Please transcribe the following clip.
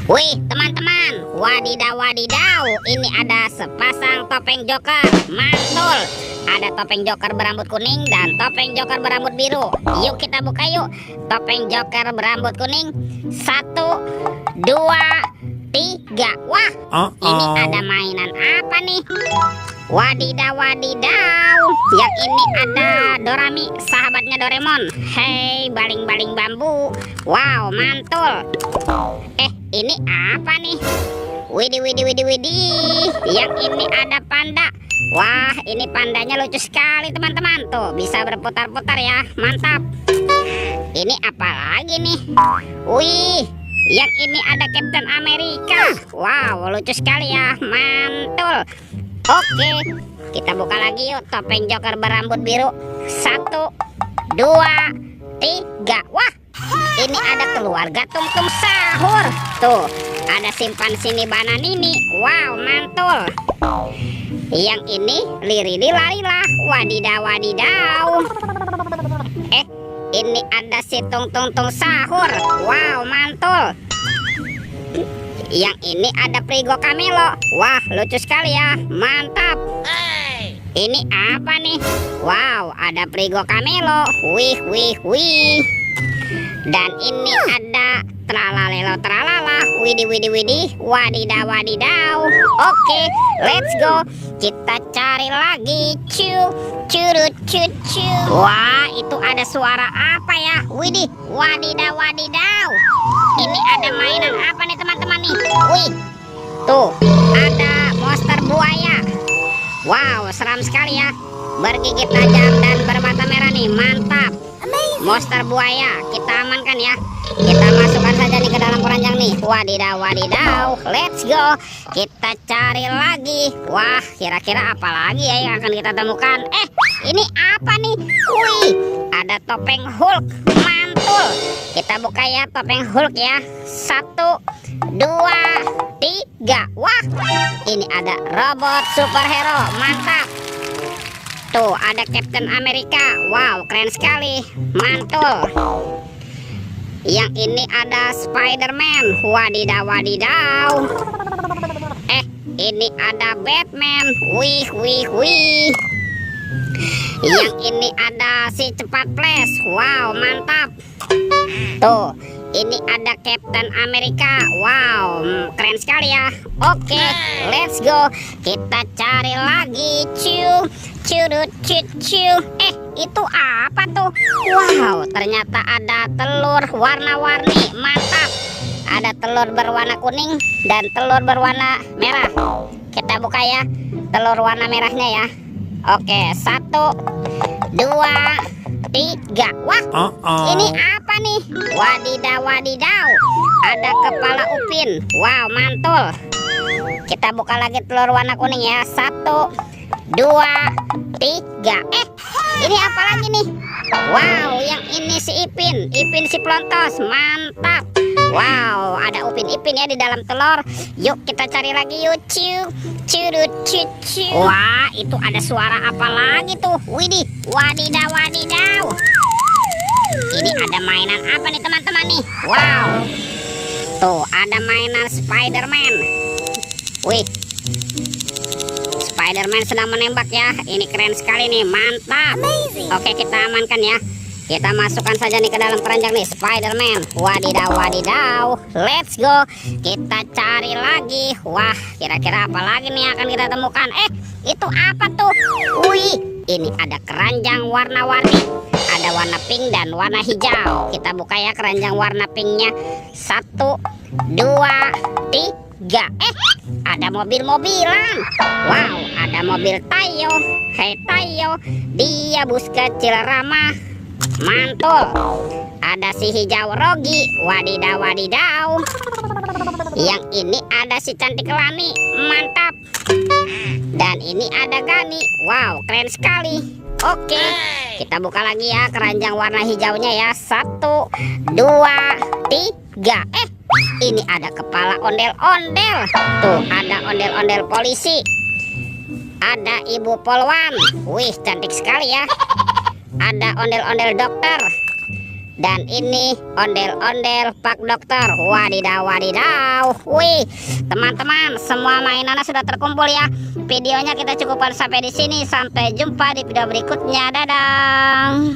Wih teman-teman, wadidaw wadidaw, ini ada sepasang topeng joker, mantul. Ada topeng joker berambut kuning dan topeng joker berambut biru. Yuk kita buka yuk. Topeng joker berambut kuning, 1, 2, 3. Wah, ini ada mainan apa nih? Wadidaw wadidaw, yang ini ada Dorami, sahabatnya Doraemon. Hei, baling-baling bambu. Wow, mantul. Ini apa nih? Widih widih widih widih. Yang ini ada panda. Wah, ini pandanya lucu sekali teman-teman. Tuh, bisa berputar-putar ya. Mantap. Ini apa lagi nih? Wih, yang ini ada Captain America. Wow, lucu sekali ya. Mantul. Oke, kita buka lagi yuk. Topeng joker berambut biru, 1, 2, 3. Wah, ini ada keluarga Tung-Tung Sahur. Tuh, ada simpan sini bananini. Wow, mantul. Yang ini Liridi Lalila. Wadidaw wadidaw. Ini ada si Tung-Tung Sahur. Wow, mantul. Yang ini ada Prigo Camelo. Wah, lucu sekali ya. Mantap. Ini apa nih? Wow, ada Prigo Camelo. Wih wih wih. Dan ini ada tralalelo tralala. Widih widih widih. Wadidaw wadidaw. Oke, let's go. Kita cari lagi. Curut cucu. Wah, itu ada suara apa ya? Widih, wadidaw wadidaw. Ini ada mainan apa nih teman-teman nih? Wih, tuh ada monster buaya. Wow, seram sekali ya. Bergigit tajam dan bermata merah nih. Mantap. Monster buaya, kita amankan ya. Kita masukkan saja nih ke dalam keranjang nih. Wadidaw wadidaw. Let's go. Kita cari lagi. Wah, kira-kira apa lagi ya yang akan kita temukan? Ini apa nih? Wih, ada topeng Hulk. Mantul. Kita buka ya topeng Hulk ya. 1, 2, 3. Wah, ini ada robot superhero. Mantap. Tuh, ada Captain America. Wow, keren sekali. Mantul. Yang ini ada Spider-Man. Wadidaw wadidaw. Ini ada Batman. Wih wih wih. Yang ini ada si cepat flash. Wow, mantap. Tuh, ini ada Captain America. Wow, keren sekali ya. Oke, let's go. Kita cari lagi. Curut cucu. Itu apa tuh? Wow, ternyata ada telur warna-warni. Mantap. Ada telur berwarna kuning dan telur berwarna merah. Kita buka ya telur warna merahnya ya. Oke, 1, 2, 3. Wah, ini apa nih? Wadidaw wadidaw. Ada kepala upin. Wow, mantul. Kita buka lagi telur warna kuning ya. 1, 2, 3. Ini apa lagi nih? Wow, yang ini si Ipin. Ipin si Plontos. Mantap. Wow, ada Upin Ipin ya di dalam telur. Yuk kita cari lagi yuk. Curut cucu. Wah, itu ada suara apa lagi tuh? Widih, wadidaw wadidaw. Ini ada mainan apa nih teman-teman nih? Wow, tuh ada mainan Spider-Man. Wih, Spider-Man sedang menembak ya. Ini keren sekali nih. Mantap. Oke, kita amankan ya. Kita masukkan saja nih ke dalam keranjang nih Spider-Man. Wadidaw wadidaw. Let's go. Kita cari lagi. Wah, kira-kira apa lagi nih yang akan kita temukan? Itu apa tuh? Wih, ini ada keranjang warna-warni. Ada warna pink dan warna hijau. Kita buka ya keranjang warna pinknya. 1, 2, 3. Ada mobil-mobilan. Wow, ada mobil Tayo. Hei Tayo, dia bus kecil ramah. Mantul. Ada si hijau Rogi. Wadidaw wadidaw. Yang ini ada si cantik Lani. Mantap. Dan ini ada Gani. Wow, keren sekali. Oke, kita buka lagi ya keranjang warna hijaunya ya. 1, 2, 3. Ini ada kepala ondel-ondel. Tuh, ada ondel-ondel polisi. Ada ibu polwan. Wih, cantik sekali ya. Ada ondel-ondel dokter. Dan ini ondel-ondel Pak Dokter. Wadidaw, wadidaw. Wih, teman-teman, semua mainannya sudah terkumpul ya. Videonya kita cukupkan sampai di sini. Sampai jumpa di video berikutnya. Dadah.